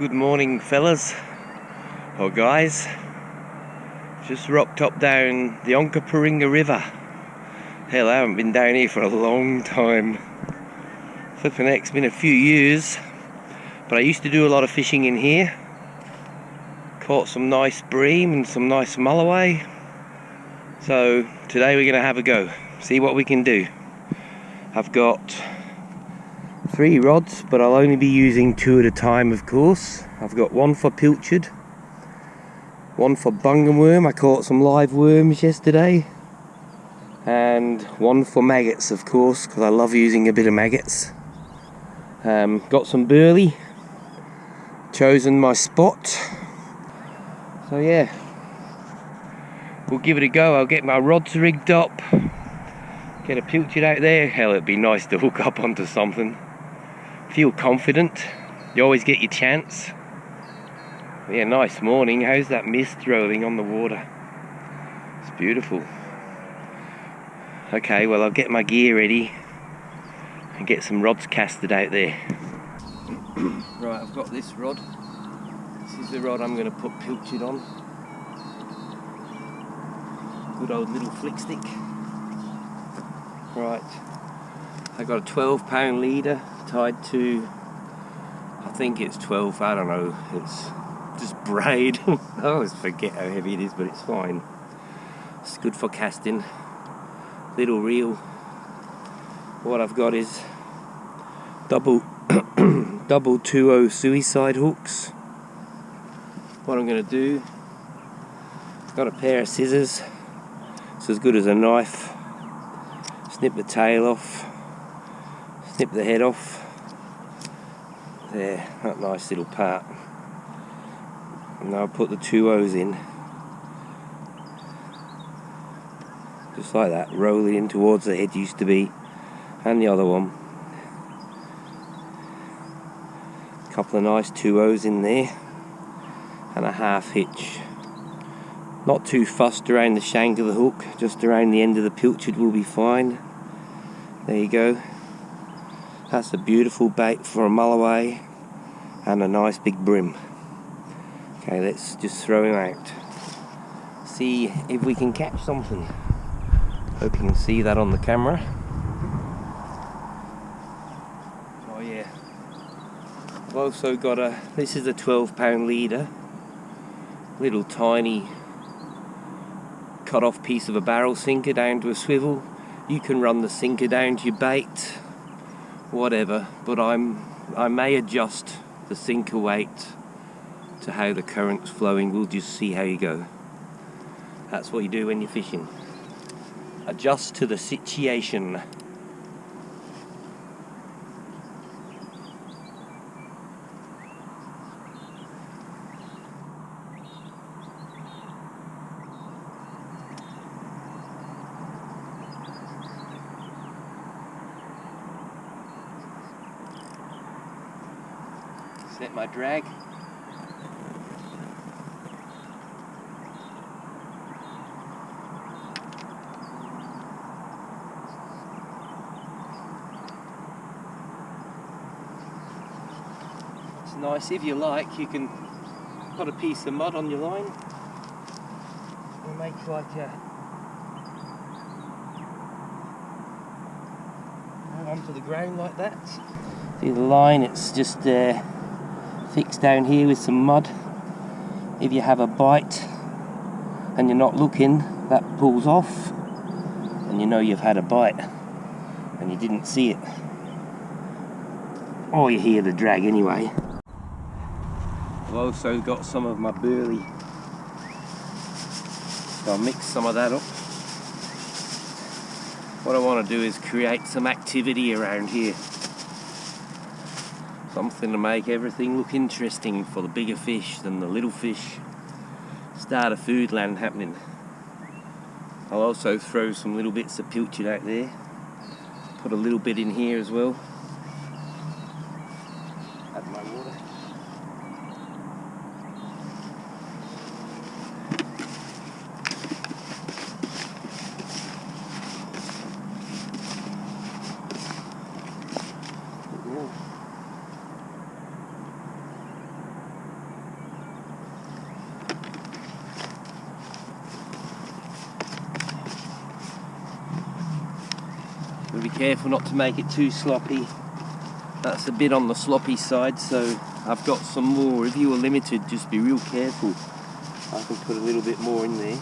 Good morning, fellas or guys. Just rocked up down the Onkaparinga River. Hell, I haven't been down here for a long time. Flipping heck, it's been a few years, but I used to do a lot of fishing in here. Caught some nice bream and some nice mulloway. So today we're going to have a go, see what we can do. I've got 3 rods, but I'll only be using 2 at a time, of course. I've got one for pilchard, one for bungam worm. I caught some live worms yesterday, and one for maggots, of course, because I love using a bit of maggots. Got some burley, chosen my spot. So yeah, we'll give it a go. I'll get my rods rigged up, get a pilchard out there. Hell, it'd be nice to hook up onto something. Feel confident. You always get your chance. Yeah, nice morning. How's that mist rolling on the water? It's beautiful. Okay, well, I'll get my gear ready and get some rods casted out there. Right, I've got this rod. This is the rod I'm going to put pilchard on. Good old little flick stick. Right, I got a 12-pound leader tied to, I think it's 12, I don't know, it's just braid. I always forget how heavy it is, but it's fine. It's good for casting. Little reel. What I've got is double 2-0 suicide hooks. What I'm going to do, got a pair of scissors. It's as good as a knife. Snip the tail off, snip the head off. There, that nice little part. And I'll put the 2-0s in. Just like that, roll it in towards the head used to be. And the other one. A couple of nice 2-0s in there. And a half hitch. Not too fussed around the shank of the hook, just around the end of the pilchard will be fine. There you go. That's a beautiful bait for a mulloway and a nice big bream. Okay, let's just throw him out. See if we can catch something. Hope you can see that on the camera. Oh yeah. I've also got this is a 12-pound leader. Little tiny cut off piece of a barrel sinker down to a swivel. You can run the sinker down to your bait, whatever, but I may adjust the sinker weight to how the current's flowing. We'll just see how you go. That's what you do when you're fishing. Adjust to the situation. Set my drag. It's nice, if you like, you can put a piece of mud on your line and make like onto the ground like that. See the line, it's just fixed down here with some mud. If you have a bite and you're not looking, that pulls off and you know you've had a bite and you didn't see it, or you hear the drag anyway. I've also got some of my burley, so I'll mix some of that up. What I want to do is create some activity around here. Something to make everything look interesting for the bigger fish than the little fish. Start a food land happening. I'll also throw some little bits of pilchard out there. Put a little bit in here as well. Add my water. Be careful not to make it too sloppy. That's a bit on the sloppy side, so I've got some more. If you were limited, just be real careful. I can put a little bit more in there.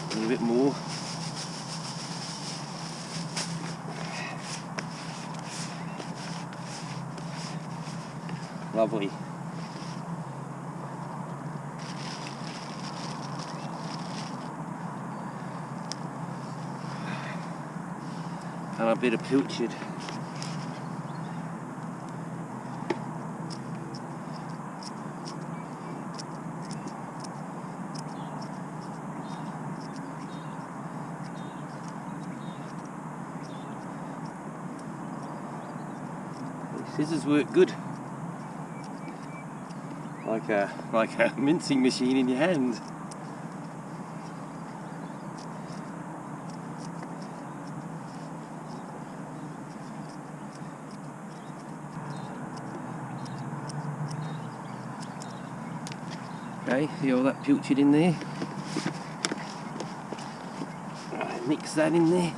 A little bit more. Lovely. And a bit of pilchard. These scissors work good. Like a mincing machine in your hand. Okay, see all that pilchard in there? Right, mix that in there.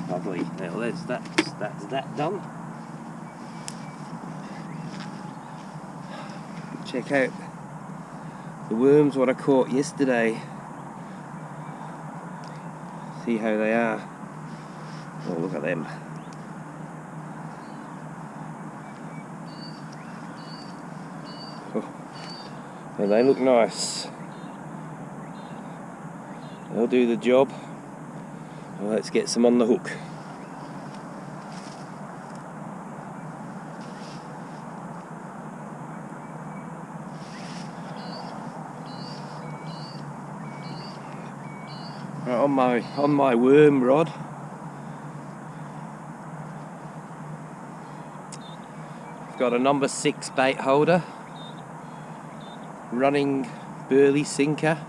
Lovely. Now that's that done. Check out the worms what I caught yesterday. See how they are. Oh, look at them. Oh, and they look nice. They'll do the job. Well, let's get some on the hook. Right, on my worm rod, I've got a number 6 bait holder, running burley sinker,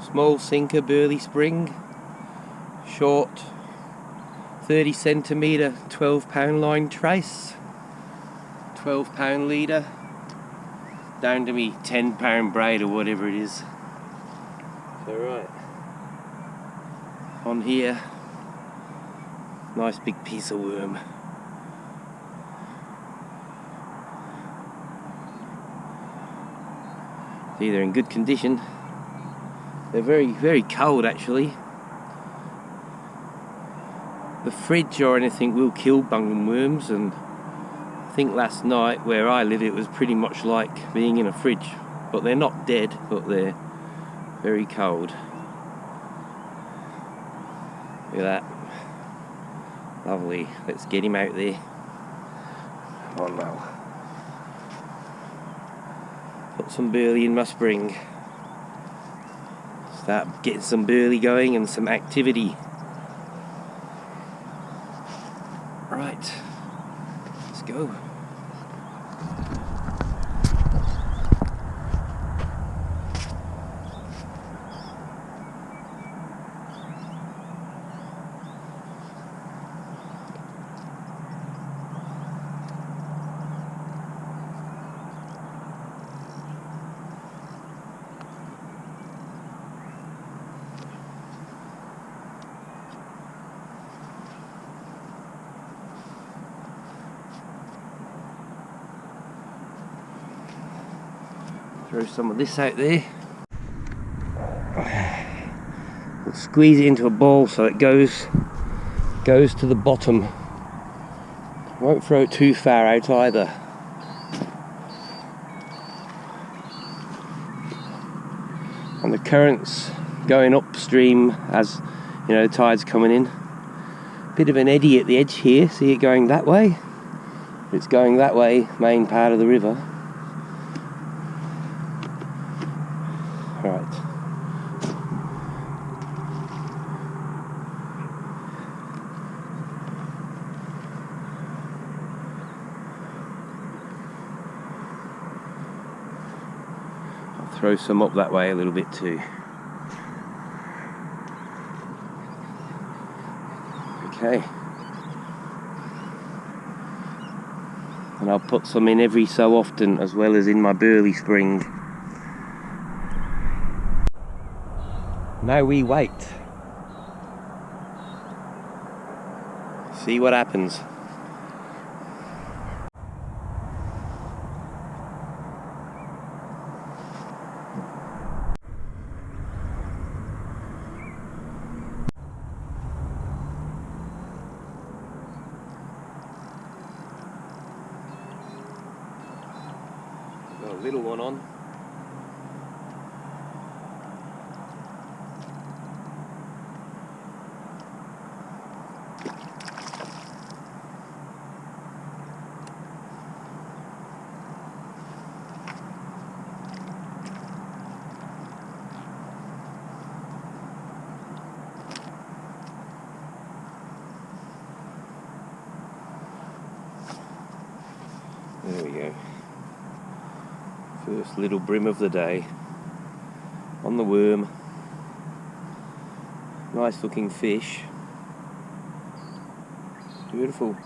small sinker burley spring, short 30 centimetre 12-pound line trace, 12-pound leader, down to me 10-pound braid or whatever it is. So right, on here, nice big piece of worm. It's either in good condition. They're very, very cold actually. The fridge or anything will kill bungum worms, and I think last night where I live it was pretty much like being in a fridge. But they're not dead, but they're very cold. Look at that. Lovely. Let's get him out there. Come on now. Put some burley in my spring. Start getting some burley going and some activity. Right. Let's go. Throw some of this out there. We'll squeeze it into a ball so it goes to the bottom. Won't throw it too far out either. And the current's going upstream as you know the tide's coming in. Bit of an eddy at the edge here. See it going that way? It's going that way, main part of the river. Right. I'll throw some up that way a little bit too. Okay. And I'll put some in every so often, as well as in my burley spring. Now we wait. See what happens. Got a little one on. There we go. First little bream of the day on the worm. Nice looking fish. Beautiful.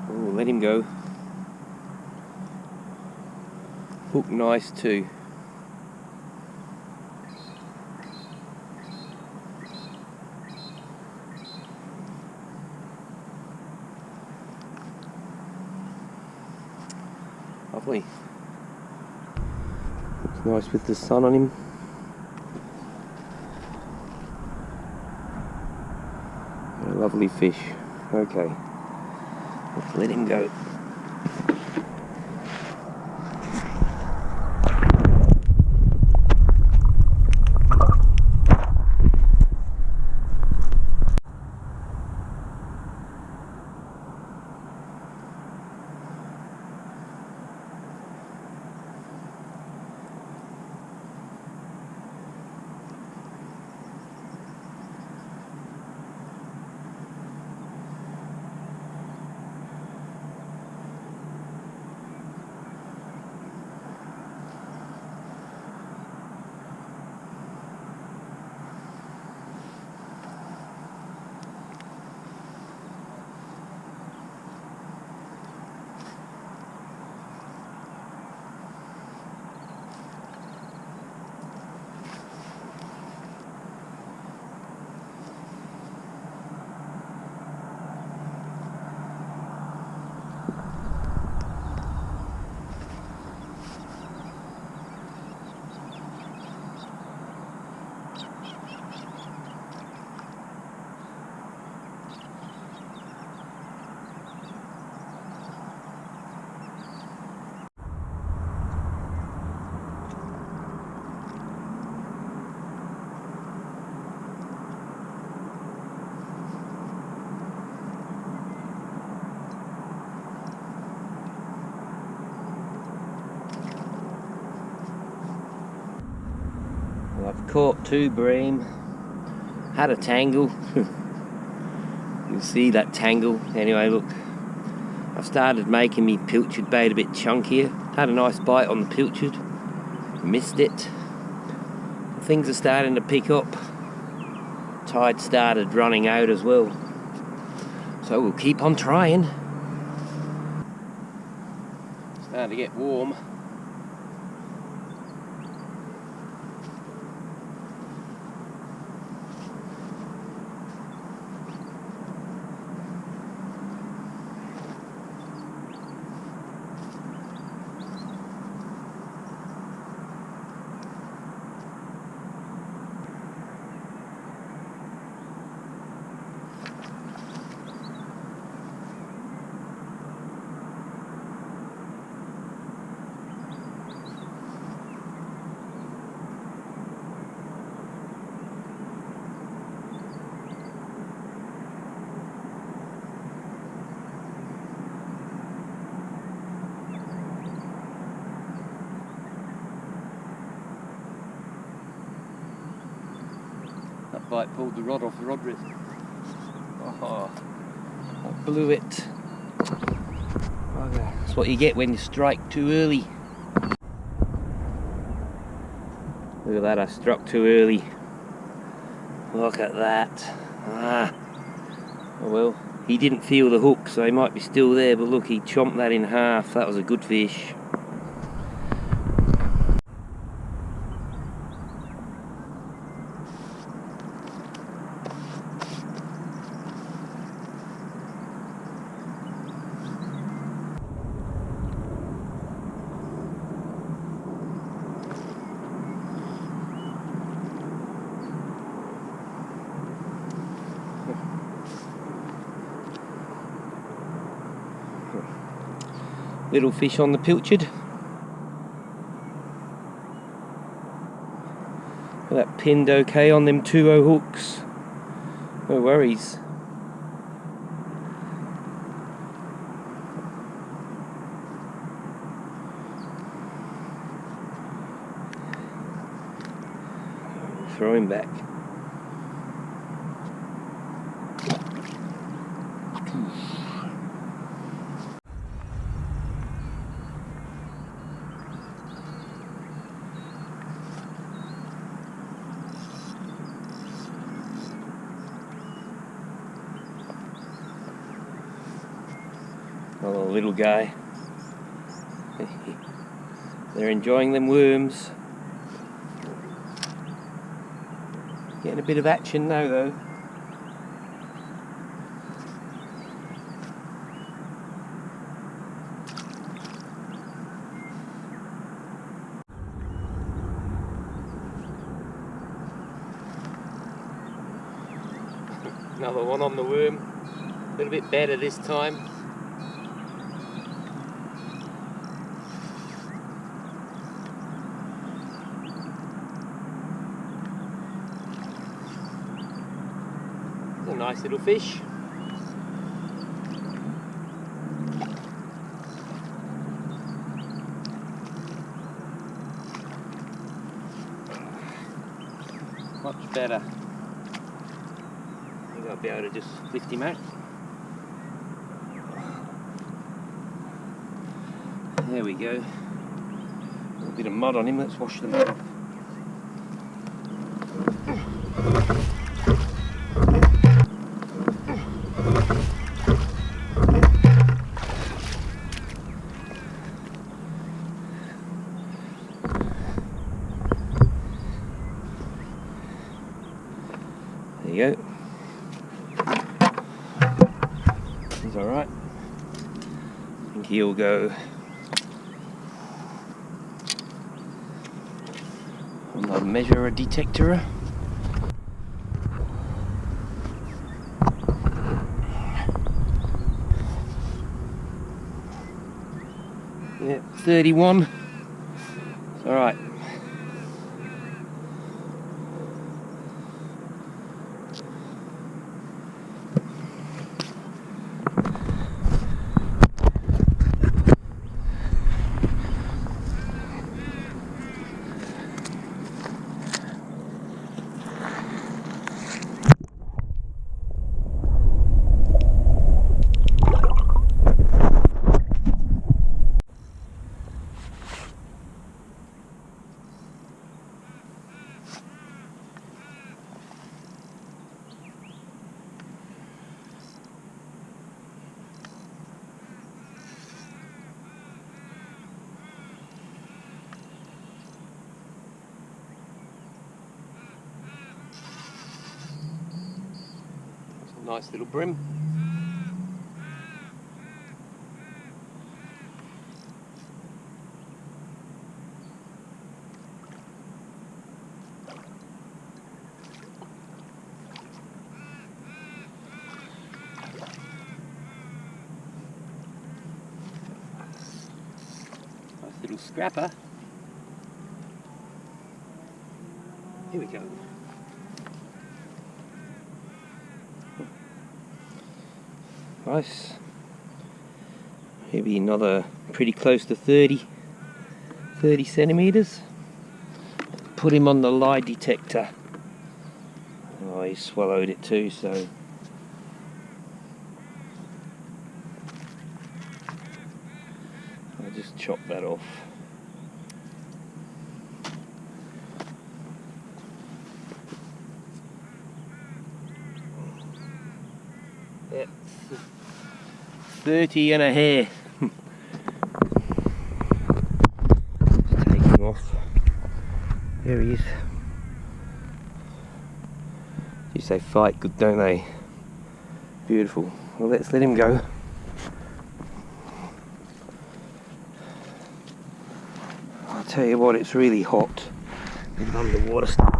Oh, let him go. Hook nice too. Lovely. Looks nice with the sun on him. A lovely fish. Okay, let's let him go. I've caught 2 bream, had a tangle. You can see that tangle. Anyway, look, I've started making me pilchard bait a bit chunkier. Had a nice bite on the pilchard, missed it. Things are starting to pick up. Tide started running out as well, so we'll keep on trying. Starting to get warm. That bite pulled the rod off the rod wrist. Oh, I blew it. Okay. That's what you get when you strike too early. Look at that, I struck too early. Look at that. Ah. Oh well, he didn't feel the hook, so he might be still there, but look, he chomped that in half. That was a good fish. Little fish on the pilchard. That pinned okay on them 2-0 hooks. No worries. Throw him back. Oh, little guy. They're enjoying them worms. Getting a bit of action now though. Another one on the worm. A little bit better this time. A nice little fish. Much better. I think I'll be able to just lift him out. There we go. A little bit of mud on him, let's wash them off. There you go. He's alright. I think he'll go on the measure detector. Yeah, 31. It's alright. Nice little brim. Nice little scrapper. Here we go. Nice. Maybe another pretty close to 30 centimeters. Put him on the lie detector. Oh, he swallowed it too, so I'll just chop that off. Yep. 30 and a hair. Take him off. There he is. You say fight good, don't they? Beautiful. Well, let's let him go. I'll tell you what, it's really hot in underwater stuff.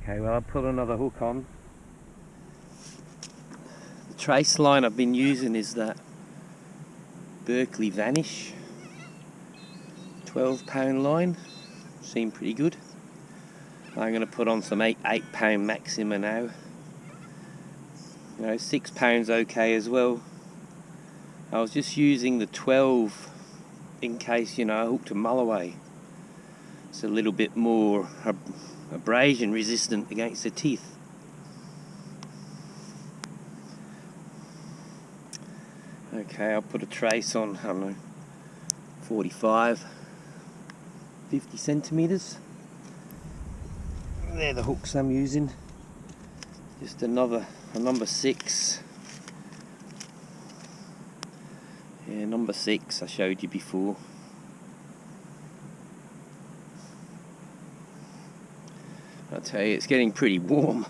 Okay, well, I'll put another hook on. The trace line I've been using is that Berkeley Vanish 12-pound line. Seemed pretty good. I'm going to put on some 8-pound Maxima now. You know, 6 pounds okay as well. I was just using the 12 in case, you know, I hooked a mulloway. It's a little bit more abrasion resistant against the teeth. Okay, I'll put a trace on, I don't know, 45, 50 centimetres. They're the hooks I'm using. Just a number 6. Yeah, number 6 I showed you before. I'll tell you, it's getting pretty warm.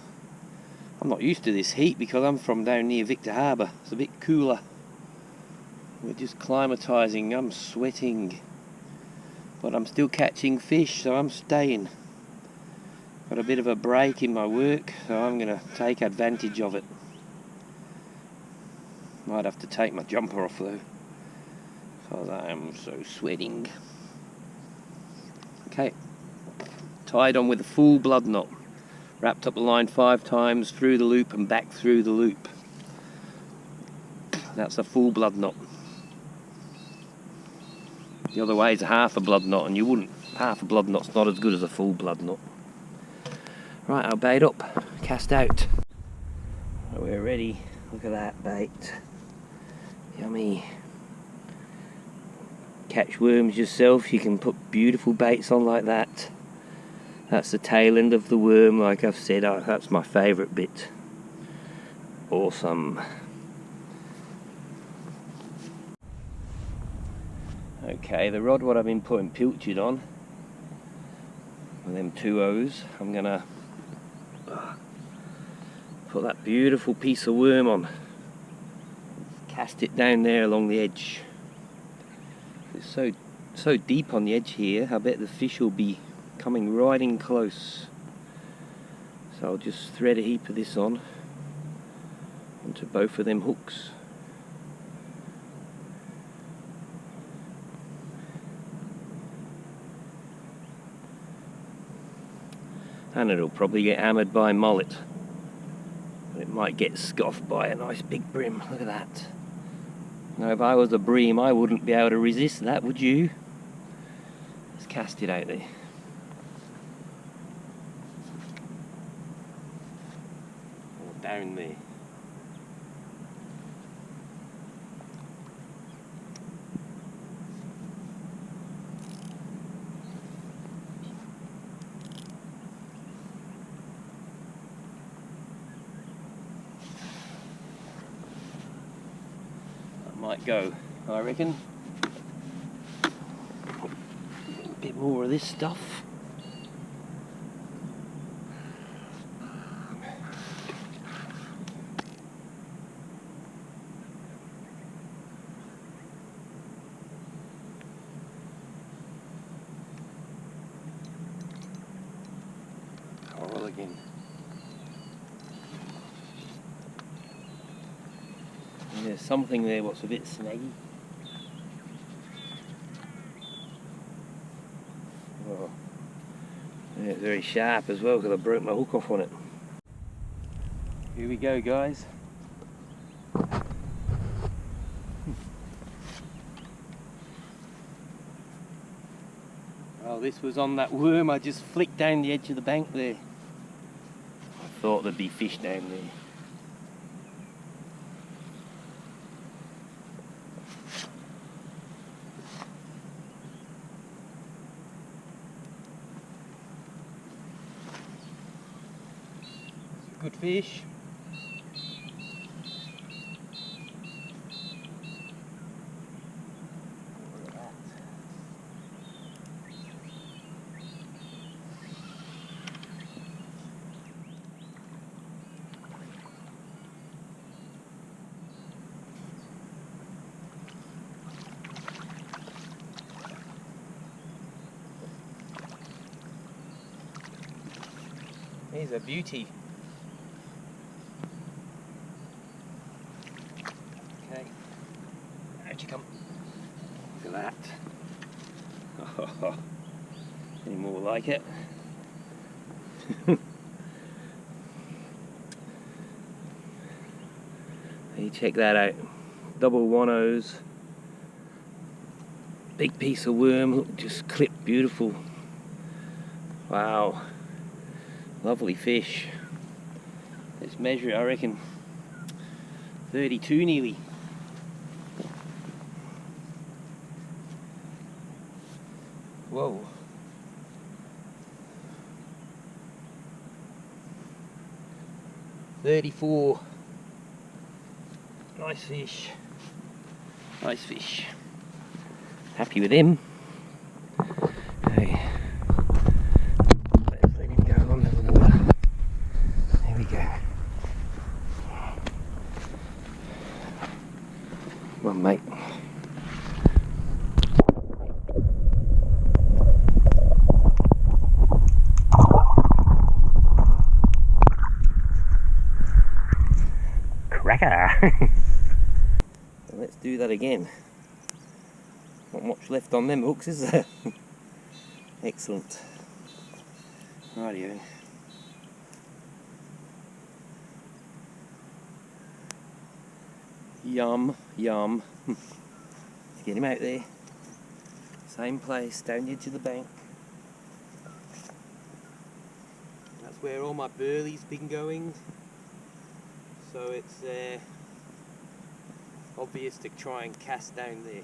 I'm not used to this heat because I'm from down near Victor Harbour. It's a bit cooler. We're just climatising. I'm sweating. But I'm still catching fish, so I'm staying. Got a bit of a break in my work, so I'm going to take advantage of it. Might have to take my jumper off though, because I am so sweating. Okay. Tied on with a full blood knot. Wrapped up the line 5 times, through the loop and back through the loop. That's a full blood knot. The other way is a half a blood knot, and you wouldn't. Half a blood knot's not as good as a full blood knot. Right, I'll bait up, cast out. We're ready. Look at that bait. Yummy. Catch worms yourself, you can put beautiful baits on like that. That's the tail end of the worm, like I've said, that's my favourite bit. Awesome. Okay, the rod what I've been putting pilchard on, with them 2 O's, I'm going to put that beautiful piece of worm on. Cast it down there along the edge. It's so deep on the edge here, I bet the fish will be coming right in close. So I'll just thread a heap of this on onto both of them hooks. And it'll probably get hammered by mullet. It might get scoffed by a nice big bream. Look at that. Now if I was a bream I wouldn't be able to resist that, would you? Let's cast it out there. Or down there. Might go, I reckon. A bit more of this stuff. Coral again. There's something there what's a bit snaggy. Oh. And it's very sharp as well because I broke my hook off on it. Here we go, guys. Well, this was on that worm I just flicked down the edge of the bank there. I thought there'd be fish down there. Good fish. Look at that. He's a beauty. Okay, out you come. Look at that. Oh, any more like it? Hey, check that out. Double 1-0s. Big piece of worm, look, just clipped, beautiful. Wow. Lovely fish. Let's measure it, I reckon 32 nearly. Whoa. $34. Nice fish. Nice fish. Happy with him. Okay. Let's let him go on the water. There we go. Come on, mate. Cracker! Let's do that again. Not much left on them hooks, is there? Excellent. Rightio. Yum, yum. Let's get him out there. Same place, down the edge of the bank. That's where all my burley's been going. So it's obvious to try and cast down there.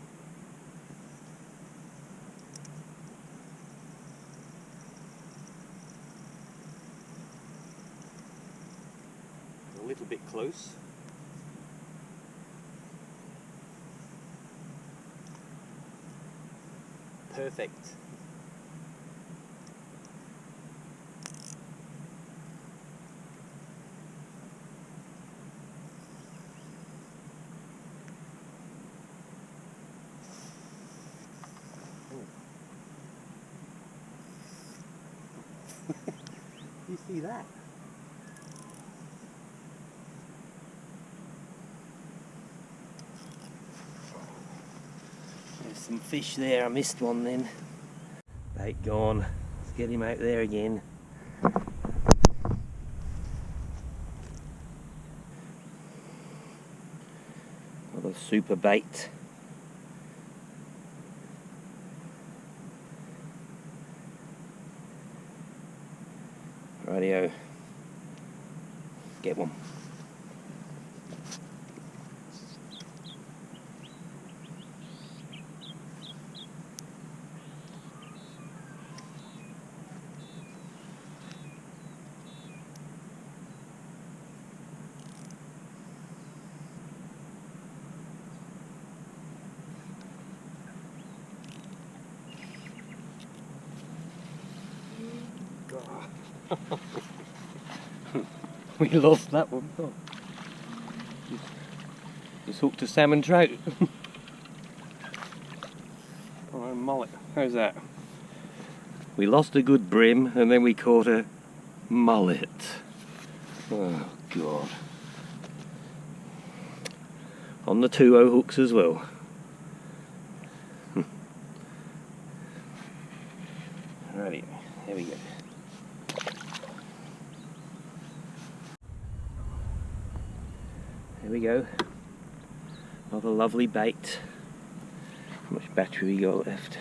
A little bit close. Perfect. You see that? There's some fish there, I missed one then. Bait gone. Let's get him out there again. Another super bait. Rightio. Get one. We lost that one. Oh. Just hooked a salmon trout. Oh, a mullet. How's that? We lost a good brim and then we caught a mullet. Oh God. On the 2-0 hooks as well. Alrighty, here we go. There we go. Another lovely bait. How much battery we got left?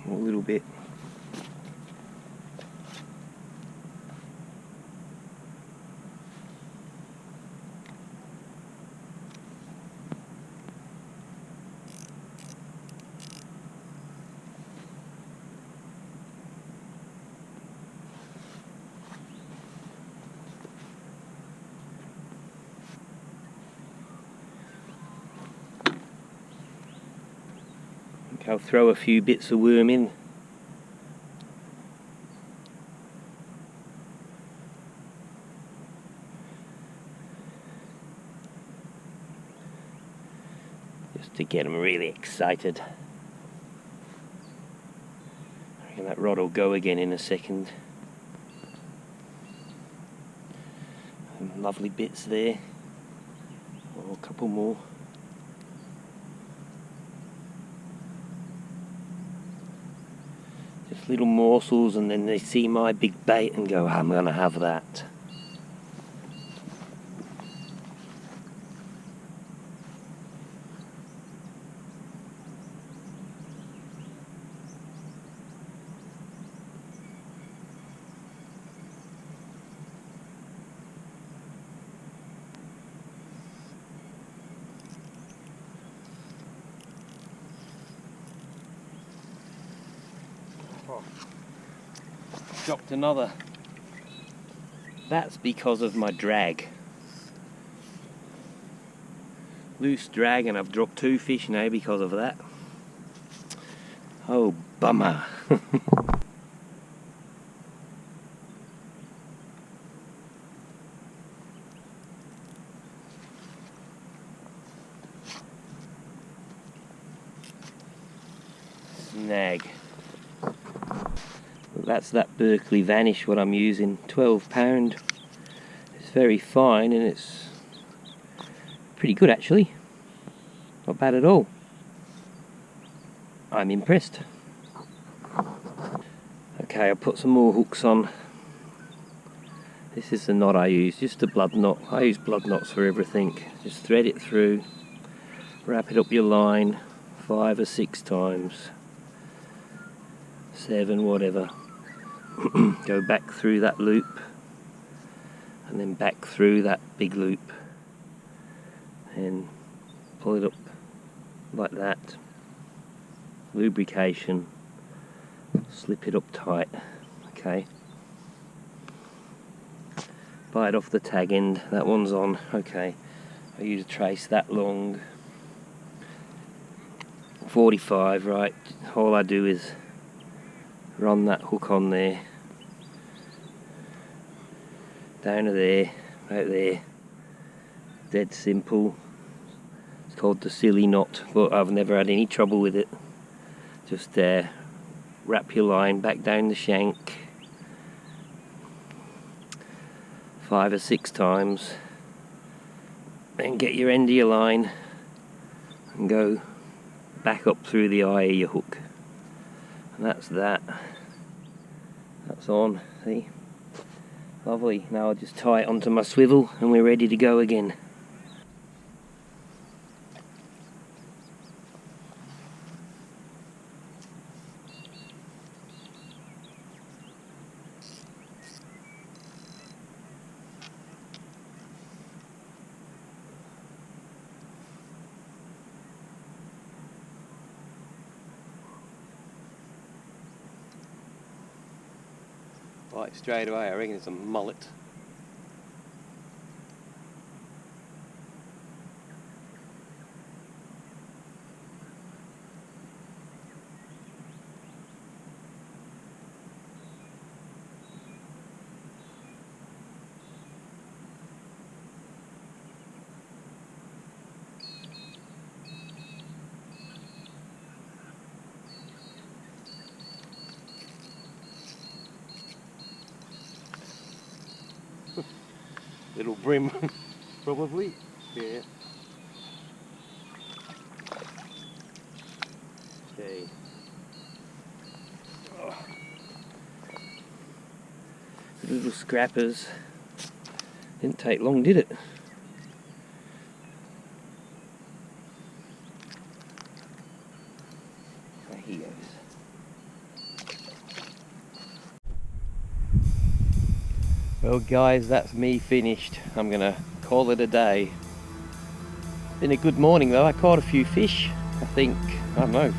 A little bit. I'll throw a few bits of worm in. Just to get them really excited. I reckon that rod will go again in a second. Some lovely bits there. Oh, a couple more. Just little morsels, and then they see my big bait and go, I'm gonna have that. Oh, dropped another. That's because of my drag. Loose drag, and I've dropped 2 fish now because of that. Oh, bummer. Snag. That's that Berkeley Vanish what I'm using, £12. It's very fine and it's pretty good actually, not bad at all. I'm impressed. Okay, I'll put some more hooks on. This is the knot I use, just a blood knot. I use blood knots for everything. Just thread it through, wrap it up your line 5 or 6 times, 7, whatever. Go back through that loop and then back through that big loop and pull it up like that. Lubrication, slip it up tight. Okay, bite off the tag end, that one's on. Okay, I use a trace that long, 45, right? All I do is run that hook on there, down to there, out there. Dead simple. It's called the silly knot, but I've never had any trouble with it. Just wrap your line back down the shank 5 or 6 times, then get your end of your line and go back up through the eye of your hook. And that's that. That's on, see? Lovely. Now I'll just tie it onto my swivel and we're ready to go again. Right, straight away, I reckon it's a mullet. Little brim, probably. Yeah. Okay. Oh. Little scrappers. Didn't take long, did it? There he goes. Well guys, that's me finished. I'm gonna call it a day. Been a good morning though. I caught a few fish. I think, I don't know,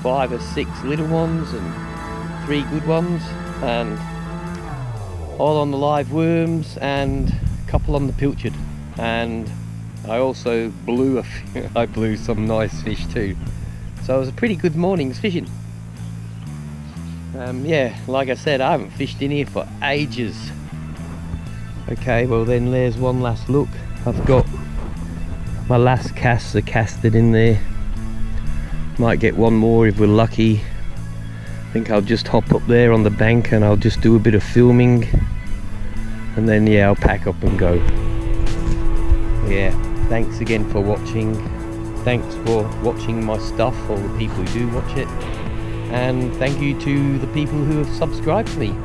5 or 6 little ones and 3 good ones, and all on the live worms and a couple on the pilchard. And I also blew I blew some nice fish too. So it was a pretty good morning's fishing. Yeah, like I said, I haven't fished in here for ages. Okay, well then there's one last look. I've got my last casts are casted in there. Might get one more if we're lucky. I think I'll just hop up there on the bank and I'll just do a bit of filming, and then yeah, I'll pack up and go. Yeah, thanks again for watching. Thanks for watching my stuff, all the people who do watch it, and thank you to the people who have subscribed to me.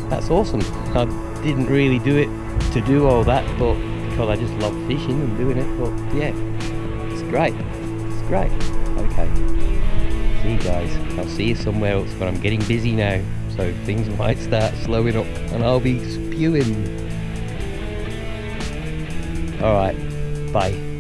That's awesome. I didn't really do it to do all that, but because I just love fishing and doing it. But yeah, it's great. It's great. Okay. See you guys. I'll see you somewhere else, but I'm getting busy now, so things might start slowing up and I'll be spewing. Alright, bye.